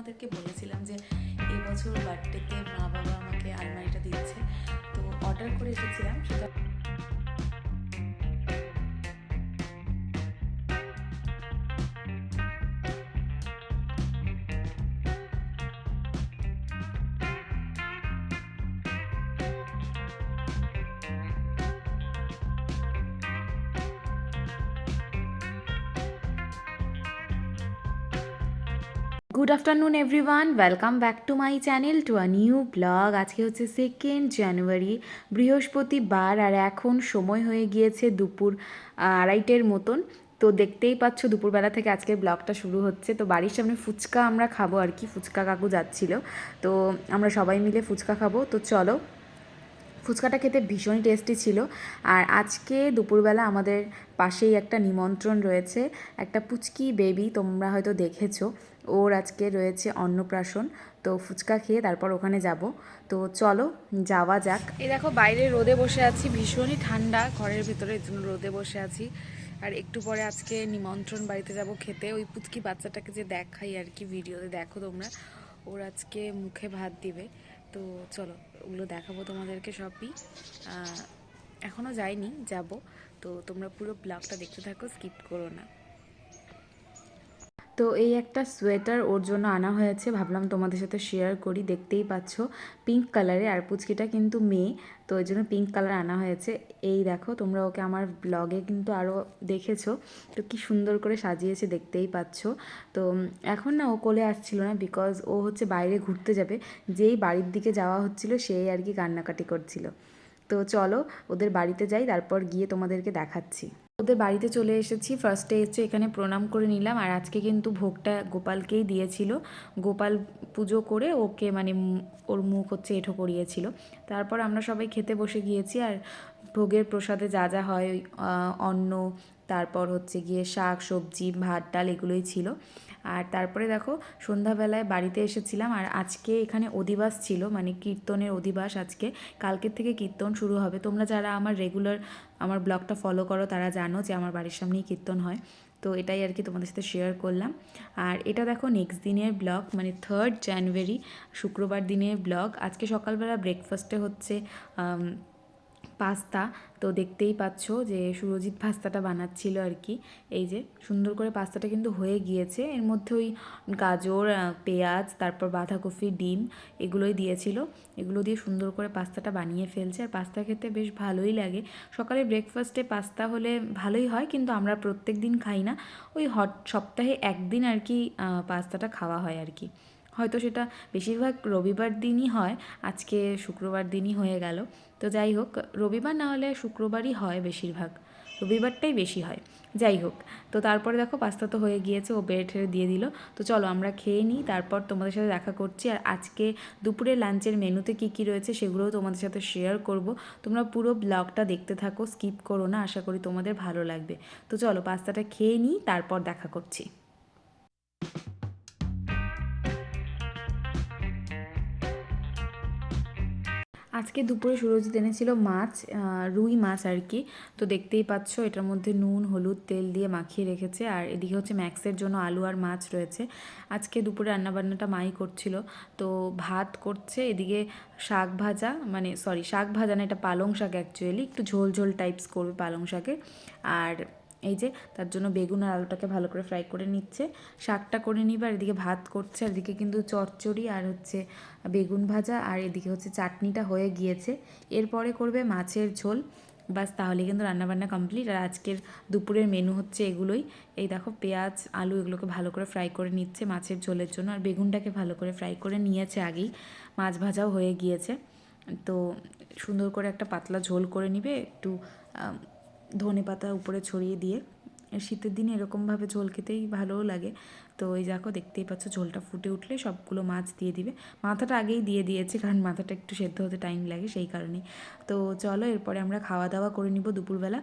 তোমাদেরকে বলেছিলাম যে এবছর বার্থডেতে মা বাবা আমাকে আলমারিটা দিচ্ছে, তো অর্ডার করে এসেছিলাম সেটা। Good afternoon everyone, welcome back to my channel to a new blog. আজকে হচ্ছে 2nd জানুয়ারি, বৃহস্পতিবার, আর এখন সময় হয়ে গিয়েছে দুপুর 2:30-এর মতন। তো দেখতেই পাচ্ছ দুপুরবেলা থেকে আজকের ব্লগটা শুরু হচ্ছে। তো বাড়ির সামনে ফুচকা আমরা খাবো আর কি, ফুচকা কাকু যাচ্ছিল, তো আমরা সবাই মিলে ফুচকা খাবো। তো চলো, ফুচকাটা খেতে ভীষণই টেস্টি ছিল। আর আজকে দুপুরবেলা আমাদের পাশেই একটা নিমন্ত্রণ রয়েছে, একটা পুচকি বেবি, তোমরা হয়তো দেখেছো, ওর আজকে রয়েছে অন্নপ্রাশন। তো ফুচকা খেয়ে তারপর ওখানে যাব। তো চলো যাওয়া যাক। এই দেখো বাইরে রোদে বসে আছি, ভীষণই ঠান্ডা ঘরের ভেতরে, এর জন্য রোদে বসে আছি। আর একটু পরে আজকে নিমন্ত্রণ বাড়িতে যাব খেতে। ওই পুচকি বাচ্চাটাকে যে দেখাই আর কি ভিডিওতে, দেখো তোমরা, ওর আজকে মুখে ভাত দিবে। তো চলো ওগুলো দেখাবো তোমাদেরকে সবই। এখনও যাইনি, যাব। তো তোমরা পুরো ব্লগটা দেখতে থাকো, স্কিপ করো না। তো এই একটা সোয়েটার ওর জন্য আনা হয়েছে, ভাবলাম তোমাদের সাথে শেয়ার করি। দেখতেই পাচ্ছ পিঙ্ক কালারে, আর পুচকিটা কিন্তু মেয়ে, তো ওই জন্য পিঙ্ক কালার আনা হয়েছে। এই দেখো তোমরা ওকে আমার ব্লগে কিন্তু আরও দেখেছো, তো কি সুন্দর করে সাজিয়েছে দেখতেই পাচ্ছ। তো এখন না ও কোলে আসছিল না, বিকজ ও হচ্ছে বাইরে ঘুরতে যাবে। যেই বাড়ির দিকে যাওয়া হচ্ছিল সেই আর কি কান্নাকাটি করছিল। তো চলো ওদের বাড়িতে যাই, তারপর গিয়ে তোমাদেরকে দেখাচ্ছি। ওদের বাড়িতে চলে এসেছি। ফার্স্টে এসে এখানে প্রণাম করে নিলাম, আর আজকে কিন্তু ভোগটা গোপালকেই দিয়েছিল। গোপাল পুজো করে ওকে মানে ওর মুখ হচ্ছে এঁঠো করিয়েছিল। তারপর আমরা সবাই খেতে বসে গিয়েছি। আর ভোগের প্রসাদে যা যা হয়, ওই অন্ন, তারপর হচ্ছে গিয়ে শাক সবজি ভাত ডাল এগুলোই ছিল। আর তারপরে দেখো সন্ধ্যাবেলায় বাড়িতে এসেছিলাম, আর আজকে এখানে অধিবাস ছিল, মানে কীর্তনের অধিবাস আজকে। কালকের থেকে কীর্তন শুরু হবে। তোমরা যারা আমার রেগুলার আমার ব্লগটা ফলো করো তারা জানো যে আমার বাড়ির সামনেই কীর্তন হয়। তো এটাই আর কি তোমাদের সাথে শেয়ার করলাম। আর এটা দেখো নেক্সট দিনের ব্লগ, মানে 3rd জানুয়ারি, শুক্রবার দিনের ব্লগ। আজকে সকালবেলা ব্রেকফাস্টে হচ্ছে পাস্তা। তো দেখতেই পাচ্ছ যে সুরজিৎ পাস্তাটা বানাচ্ছিল আর কি। এই যে সুন্দর করে পাস্তাটা কিন্তু হয়ে গিয়েছে। এর মধ্যে ওই গাজর, পেঁয়াজ, তারপর বাঁধাকপি, ডিম এগুলোই দিয়েছিল। এগুলো দিয়ে সুন্দর করে পাস্তাটা বানিয়ে ফেলছে। আর পাস্তা খেতে বেশ ভালোই লাগে। সকালে ব্রেকফাস্টে পাস্তা হলে ভালোই হয়, কিন্তু আমরা প্রত্যেক দিন খাই না। ওই সপ্তাহে একদিন আর কি পাস্তাটা খাওয়া হয় আর কি। হয়তো সেটা বেশিরভাগ রবিবার দিনই হয়, আজকে শুক্রবার দিনই হয়ে গেল। তো যাই হোক, রবিবার না হলে শুক্রবারই হয় বেশিরভাগ, রবিবারটাই বেশি হয়। যাই হোক, তো তারপরে দেখো পাস্তা তো হয়ে গিয়েছে, ও বেড়ে ঠেড়ে দিয়ে দিল। তো চলো আমরা খেয়ে নিই, তারপর তোমাদের সাথে দেখা করছি। আর আজকে দুপুরে লাঞ্চের মেনুতে কী কী রয়েছে সেগুলোও তোমাদের সাথে শেয়ার করব। তোমরা পুরো ব্লগটা দেখতে থাকো, স্কিপ করো না, আশা করি তোমাদের ভালো লাগবে। তো চলো পাস্তাটা খেয়ে নিই, তারপর দেখা করছি। আজকে দুপুরে সুরজিৎ এনেছিল মাছ, রুই মাছ আর কি। তো দেখতেই পাচ্ছ এটার মধ্যে নুন হলুদ তেল দিয়ে মাখিয়ে রেখেছে। আর এদিকে হচ্ছে ম্যাক্সের জন্য আলু আর মাছ রয়েছে। আজকে দুপুরে রান্নাবান্নাটা মাই করছিল। তো ভাত করছে, এদিকে শাক ভাজা, মানে সরি শাক ভাজা না, এটা পালং শাক অ্যাকচুয়ালি, একটু ঝোল ঝোল টাইপস করবে পালং শাকে। আর এই যে তার জন্য বেগুন আর আলুটাকে ভালো করে ফ্রাই করে নিচ্ছে, শাকটা করে নিবে। আর এদিকে ভাত করছে, আর এদিকে কিন্তু চচ্চড়ি আর হচ্ছে বেগুন ভাজা, আর এদিকে হচ্ছে চাটনিটা হয়ে গিয়েছে। এরপরে করবে মাছের ঝোল, বাস তাহলে কিন্তু রান্নাবান্না কমপ্লিট। আর আজকের দুপুরের মেনু হচ্ছে এগুলোই। এই দেখো পেঁয়াজ আলু এগুলোকে ভালো করে ফ্রাই করে নিচ্ছে মাছের ঝোলের জন্য, আর বেগুনটাকে ভালো করে ফ্রাই করে নিয়েছে আগেই। মাছ ভাজাও হয়ে গিয়েছে। তো সুন্দর করে একটা পাতলা ঝোল করে নিবে, একটু ধনে পাতা উপরে ছড়িয়ে দিয়ে। শীতের দিনে এরকমভাবে ঝোল খেতেই ভালোও লাগে। তো এই দেখো দেখতেই পাচ্ছ ঝোলটা ফুটে উঠলে সবগুলো মাছ দিয়ে দিবে। মাথাটা আগেই দিয়ে দিয়েছে, কারণ মাথাটা একটু সেদ্ধ হতে টাইম লাগে সেই কারণেই। তো চলো এরপরে আমরা খাওয়া দাওয়া করে নিব দুপুরবেলা।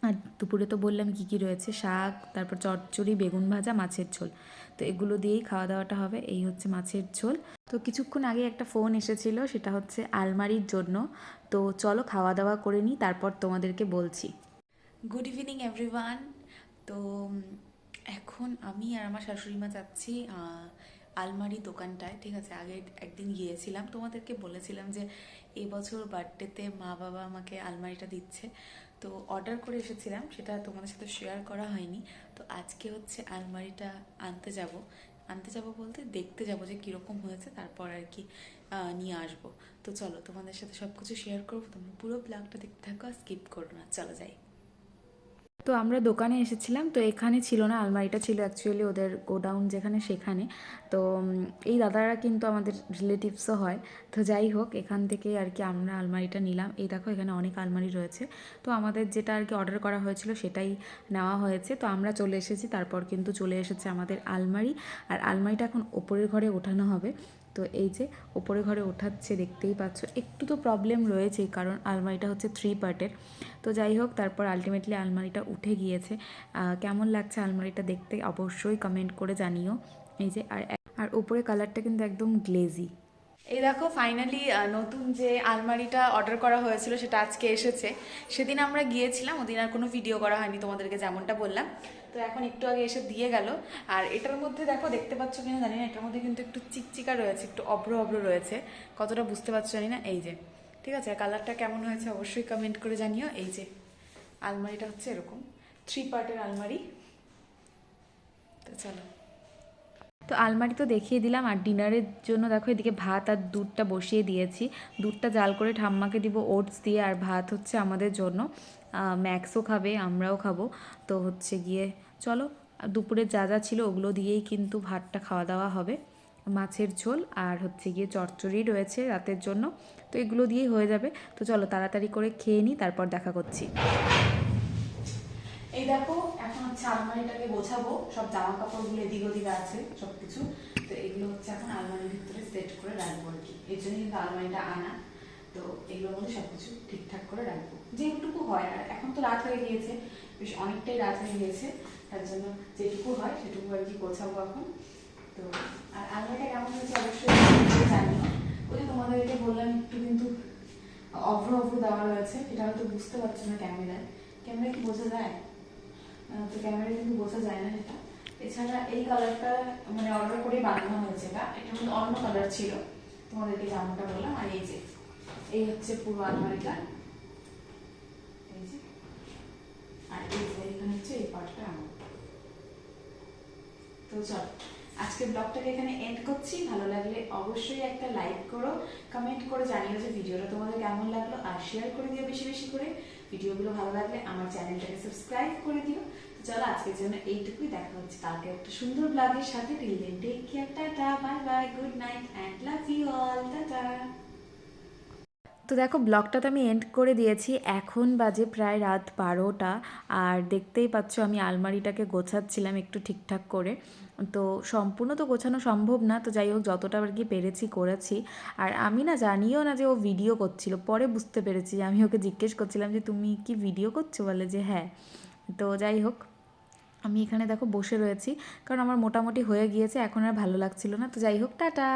আর দুপুরে তো বললাম কী কী রয়েছে, শাক, তারপর চচ্চড়ি, বেগুন ভাজা, মাছের ঝোল। তো এগুলো দিয়েই খাওয়া দাওয়াটা হবে। এই হচ্ছে মাছের ঝোল। তো কিছুক্ষণ আগে একটা ফোন এসেছিলো, সেটা হচ্ছে আলমারির জন্য। তো চলো খাওয়া দাওয়া করে নিই, তারপর তোমাদেরকে বলছি। Good evening everyone. তো এখন আমি আর আমার শাশুড়ি মা যাচ্ছি আলমারি দোকানটায়, ঠিক আছে। আগে একদিন গিয়েছিলাম, তোমাদেরকে বলেছিলাম যে এবছর বার্থডেতে মা বাবা আমাকে আলমারিটা দিচ্ছে, তো অর্ডার করে এসেছিলাম, সেটা তোমাদের সাথে শেয়ার করা হয়নি। তো আজকে হচ্ছে আলমারিটা আনতে যাব। আনতে যাব বলতে দেখতে যাব যে কীরকম হয়েছে, তারপর আর কি নিয়ে আসবো। তো চলো তোমাদের সাথে সব কিছু শেয়ার করবো, তোমরা পুরো ব্লগটা দেখতে থাকো আর স্কিপ করো না, চলো যাই। তো আমরা দোকানে এসেছিলাম, তো এখানে ছিল না, আলমারিটা ছিল অ্যাকচুয়ালি ওদের গোডাউন যেখানে সেখানে। তো এই দাদারা কিন্তু আমাদের রিলেটিভসও হয়। তো যাই হোক, এখান থেকে আর কি আমরা আলমারিটা নিলাম। এই দেখো এখানে অনেক আলমারি রয়েছে। তো আমাদের যেটা আর কি অর্ডার করা হয়েছিল সেটাই নেওয়া হয়েছে। তো আমরা চলে এসেছি, তারপর কিন্তু চলে এসেছে আমাদের আলমারি। আর আলমারিটা এখন ওপরের ঘরে ওঠানো হবে। তো এই যে ওপরে ঘরে ওঠাচ্ছে, দেখতেই পাচ্ছ। একটু তো প্রবলেম রয়েছেই, কারণ আলমারিটা হচ্ছে 3 পার্টের। তো যাই হোক, তারপর আলটিমেটলি আলমারিটা উঠে গিয়েছে। কেমন লাগছে আলমারিটা দেখতে অবশ্যই কমেন্ট করে জানিও। এই যে আর উপরে কালারটা কিন্তু একদম গ্লেজি। এই দেখো ফাইনালি নতুন যে আলমারিটা অর্ডার করা হয়েছিল সেটা আজকে এসেছে। সেদিন আমরা গিয়েছিলাম, ওদিন আর কোনো ভিডিও করা হয়নি তোমাদেরকে, যেমনটা বললাম। তো এখন একটু আগে এসে দিয়ে গেল। আর এটার মধ্যে দেখো, দেখতে পাচ্ছ কিনা জানি না, এটার মধ্যে কিন্তু একটু চিকচিকা রয়েছে, একটু অভ্র অভ্র রয়েছে, কতটা বুঝতে পারছো জানি না। এই যে, ঠিক আছে, কালারটা কেমন হয়েছে অবশ্যই কমেন্ট করে জানিও। এই যে আলমারিটা হচ্ছে এরকম 3 পার্টের আলমারি। তো চলো, তো আলমারি তো দেখিয়ে দিলাম। আর ডিনারের জন্য দেখো এদিকে ভাত আর দুধটা বসিয়ে দিয়েছি। দুধটা জাল করে ঠাম্মাকে দিব ওটস দিয়ে, আর ভাত হচ্ছে আমাদের জন্য। ম্যাক্সও খাবে, আমরাও খাবো। তো হচ্ছে গিয়ে চলো, দুপুরে যা যা ছিল ওগুলো দিয়েই কিন্তু ভাতটা খাওয়া দাওয়া হবে। মাছের ঝোল আর হচ্ছে গিয়ে চচ্চড়ি রয়েছে রাতের জন্য। তো এগুলো দিয়েই হয়ে যাবে। তো চলো তাড়াতাড়ি করে খেয়ে নিই, তারপর দেখা করছি। এই দেখো এখন হচ্ছে আলমারিটাকে গোছাবো, সব জামা কাপড়গুলো এদিক ওদিকে আছে সব কিছু। তো এগুলো হচ্ছে এখন আলমারির ভিতরে সেট করে রাখবো আর কি, এর জন্য কিন্তু আলমারিটা আনা। তো এগুলোর মধ্যে সব কিছু ঠিকঠাক করে রাখবো যেটুকু হয়। আর এখন তো রাত হয়ে গিয়েছে, বেশ অনেকটাই রাত হয়ে গিয়েছে, তার জন্য যেটুকু হয় সেটুকু আর কি গোছাবো এখন। তো আর আলমারিটা কেমন হয়েছে অবশ্যই জানিও। ওই যে তোমাদেরকে বললাম একটু কিন্তু অভ্র অভ্র দেওয়া রয়েছে, এটা হয়তো বুঝতে পারছো না ক্যামেরায়। ক্যামেরায় কি বোঝা যায়? তো ক্যামেরায় কিন্তু বোঝা যায় না এটা। এছাড়া এই কালারটা মানে অর্ডার করে বানানো হয়েছে, এটার মধ্যে অন্য কালার ছিল, তোমাদেরকে যেমনটা বললাম। আর এই যে এই হচ্ছে পুরো আলমারিটা, এই যে। আর এই যে এখানে হচ্ছে এই পার্টটা আমার। তো চল আজকের ব্লগটাকে এখানে এন্ড করছি। ভালো লাগলে অবশ্যই একটা লাইক করো, কমেন্ট করে জানিও যে ভিডিওটা তোমাদের কেমন লাগলো, আর শেয়ার করে দিও বেশি বেশি করে। ভিডিওগুলো ভালো লাগলে আমার চ্যানেলটাকে সাবস্ক্রাইব করে দিও। চলো আজকের জন্য এইটুকুই, দেখা হচ্ছে কালকে একটা সুন্দর ব্লগের সাথে। Till then take care, tata, bye bye, good night and love you all, tata. তো দেখো ব্লগটা তো আমি এন্ড করে দিয়েছি, এখন বাজে প্রায় রাত 12টা। আর দেখতেই পাচ্ছ আমি আলমারিটাকে গোছাচ্ছিলাম একটু ঠিকঠাক করে। তো সম্পূর্ণ তো গোছানো সম্ভব না, তো যাই হোক যতটা আর কি পেরেছি করেছি। আর আমি না জানিও না যে ও ভিডিও করছিল, পরে বুঝতে পেরেছি। আমি ওকে জিজ্ঞেস করছিলাম যে তুমি কি ভিডিও করছো, বলে যে হ্যাঁ। তো যাই হোক, আমি এখানে দেখো বসে রয়েছি, কারণ আমার মোটামুটি হয়ে গিয়েছে, এখন আর ভালো লাগছিল না। তো যাই হোক, টাটা।